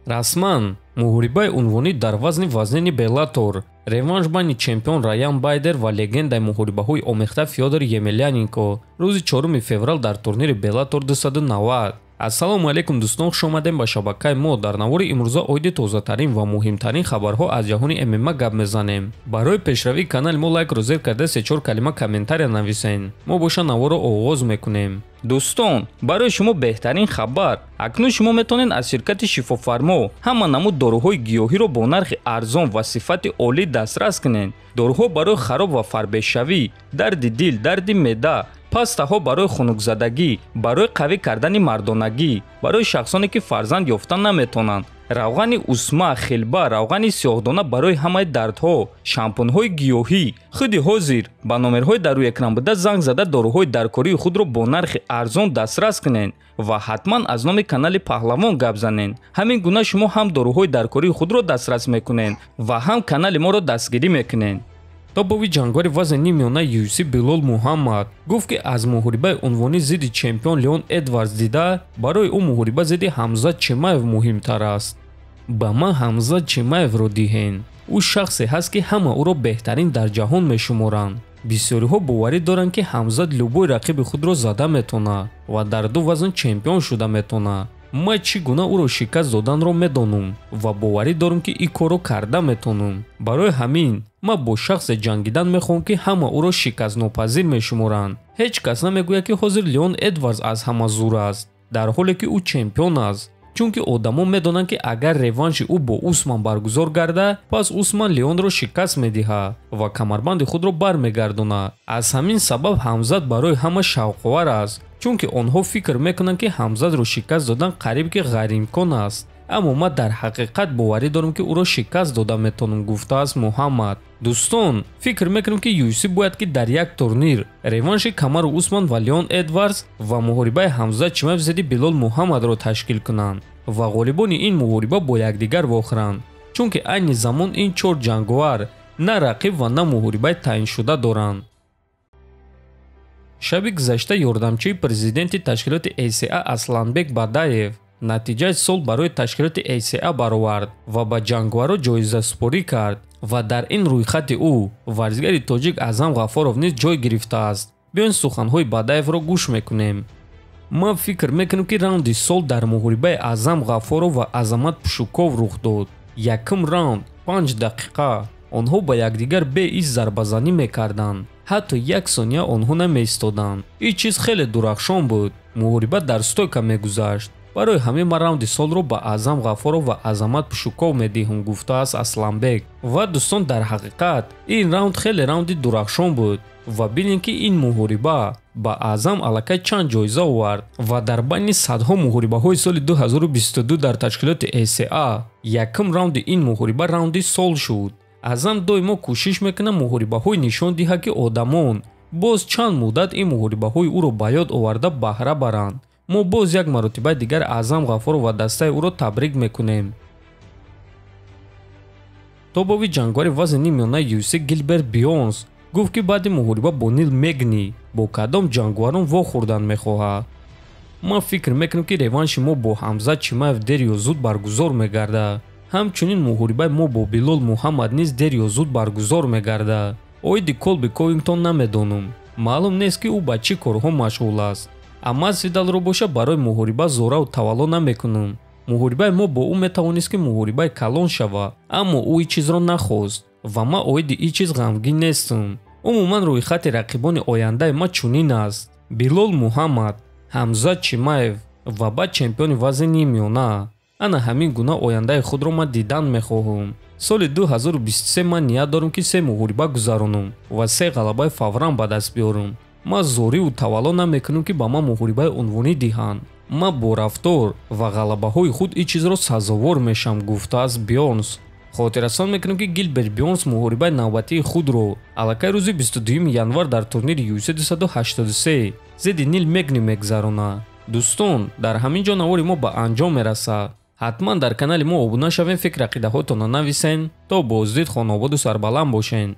расман муҳорибаи унвонӣ дар вазни вазнини Беллатор, реванш байни чемпион Райан Байдер ва легендаи муҳорибаҳои омехта Фёдор Емельяненко рӯзи 4 феврал дар турнири Беллатор 290. Ассалому алайкум дӯстон, хуш омадем ба шабакаи мо. Дар навори имрӯза оиди тозатарин ва муҳимтарин хабарҳо аз ҷаҳони ММА гап мезанем. Барои пешравии канали мо лайкро зер карда 3-4 калима комментария нависен. мо боша наворо оғоз мекунем. дӯстон, барои шумо беҳтарин хабар. акнун шумо метавонед аз ширкати шифофармо ҳама намуд доруҳои гиёҳиро бо нархи арзон ва сифати олӣ дастрас кунед. доруҳо барои хароб ва фарбешавӣ, дарди дил, дарди меъда, пастаҳо барои хунукзадагӣ, барои қавӣ кардани мардонагӣ, барои шахсоне ки фарзанд ёфта наметавонанд, равғани усма, хилба, равғани сиёҳдона барои ҳамаи дардҳо, шампунҳои гиёҳӣ. худи ҳозир ба номерҳои дар рӯи экран буда занг зада доруҳои даркории худро бо нархи арзон дастрас кунед ва ҳатман аз номи канали Паҳлавон гап занед. ҳамин гуна шумо ҳам доруҳои даркории худро дастрас мекунед ва ҳам канали моро дастгирӣ мекунед. тобови ҷангори вазни нимёнаи UFC Билол Муҳаммад гуфт ки аз муҳорибаи унвонӣ зидди чемпион Леон Эдвардс дида барои ӯ муҳориба зидди Ҳамзат Чимаев муҳимтар аст. ба ман Ҳамзат Чимаевро диҳен. ӯ шахсе ҳаст ки ҳама ӯро беҳтарин дар ҷаҳон мешуморанд. бисёриҳо боварӣ доранд ки Ҳамзат любой рақиби худро зада метавонад ва дар ду вазн чемпион шуда метавонад. ман чӣ гуна ӯро шикаст доданро медонам ва боварӣ дорам ки ин корро карда метавонам. барои ҳамин ман бо шахсе ҷангидан мехоҳам ки ҳама ӯро шикастнопазир мешуморанд. ҳеҷ кас намегӯяд ки ҳозир Леон Эдвардс аз ҳама зур аст, дар ҳоле ки ӯ чемпион аст. чунки одамо медонанд ки агар реванши ӯ бо Усман баргузор гарда, пас Усман Леонро шикаст медиҳад ва камарбанди худро бармегардонад. аз ҳамин сабаб Ҳамзат барои ҳама шавқовар аст, чунки онҳо фикр мекунанд ки Ҳамзатро шикаст додан қариб ки ғайриимкон аст. аммо ман дар ҳақиқат боварӣ дорам ки ӯро шикаст дода метавонам, гуфтааст Муҳаммад. дӯстон, фикр мекунам ки UFC бояд ки дар як турнир реванши Камару Усман ва Леон Эдвардс ва муҳорибаи Ҳамзат Чимаев зидди Билол Муҳаммадро ташкил кунанд ва ғолибони ин муҳориба бо якдигар вохӯранд, чунки айни замон ин чор ҷанговар на рақиб ва на муҳорибаи таъиншуда доранд. шаби гузашта ёрдамчии президенти ташкилоти ACA Асланбек Бадаев натиҷаи сол барои ташкилоти ACA баровард ва ба ҷангваро ҷоизасупорӣ кард ва дар ин рӯйхати ӯ варзигари тоҷик Аъзам Ғафоров низ ҷой гирифтааст. биён суханҳои Бадаевро гӯш мекунем. ман фикр мекунам ки раунди сол дар муҳорибаи Аъзам Ғафоров ва Азамат Пушуков рух дод. якум раунд 5 дақиқа онҳо ба якдигар беист зарбазанӣ мекарданд. ҳатто як сония онҳо намеистоданд. ин чиз хеле дурахшон буд. муҳориба дар стойка мегузашт. барои ҳамин ман раунди солро ба Аъзам Ғафоров ва Азамат Пушуков медиҳам, гуфтааст Асланбек. ва дӯстон, дар ҳақиқат ин раунд хеле раунди дурахшон буд ва бинем ки ин муҳориба ба Аъзам аллакай чанд ҷоиза овард ва дар байни садҳо муҳорибаҳои соли 2022 дар ташкилоти ACA якум раунди ин муҳориба раунди сол шуд. Аъзам доимо кӯшиш мекунад муҳорибаҳои нишон диҳад ки одамон боз чанд муддат ин муҳорибаҳои ӯро ба ёд оварда баҳра баранд. мо боз як маротибаи дигар Аъзам Ғафоров ва дастаи ӯро табрик мекунем. тобови ҷангвари вазни нимёнаи UFC Гилберт Бёрнс гуфт ки баъди муҳориба бо Нил Мегни бо кадом ҷангварон вохӯрдан мехоҳад. ман фикр мекунам ки реванши мо бо Ҳамзат Чимаев дер ё зуд баргузор мегардад. ҳамчунин муҳорибаи мо бо Билол Муҳаммад низ дер ё зуд баргузор мегардад. оиди Колби Ковингтон намедонам. маълум нест ки ӯ ба чӣ корҳо машғул аст. Масвидалро боша барои муҳориба зораву тавалло намекунам. муҳорибаи мо бо ӯ метавонист ки муҳорибаи калон шавад, аммо ӯ ин чизро нахост ва ман оиди ин чиз ғамгин нестам. умуман рӯйхати рақибони ояндаи ма чунин аст: Билол Муҳаммад, Ҳамзат Чимаев ва баъд чемпиони вазни нимёна. ана ҳамин гуна ояндаи худро ман дидан мехоҳам. соли 2023 ман ният дорам ки 3 муҳориба гузаронам ва 3 ғалабаи фавран ба даст биёрам. ман зориву тавалло намекунам ки ба ман муҳорибаи унвонӣ диҳанд. ман бо рафтор ва ғалабаҳои худ ин чизро сазовор мешавам, гуфтааст Бёрнс. хотиррасон мекунам ки Гилберт Бёрнс муҳорибаи навбатии худро аллакай рӯзи 22 январ дар турнири UFC 283 зидди Нил Мегни мегзаронад. дӯстон, дар ҳамин ҷо навори мо ба анҷом мерасад. ҳатман дар канали мо обуна шавен, фикр ақидаҳоятонро нависен. то боздид, хонободу сарбаланд бошен.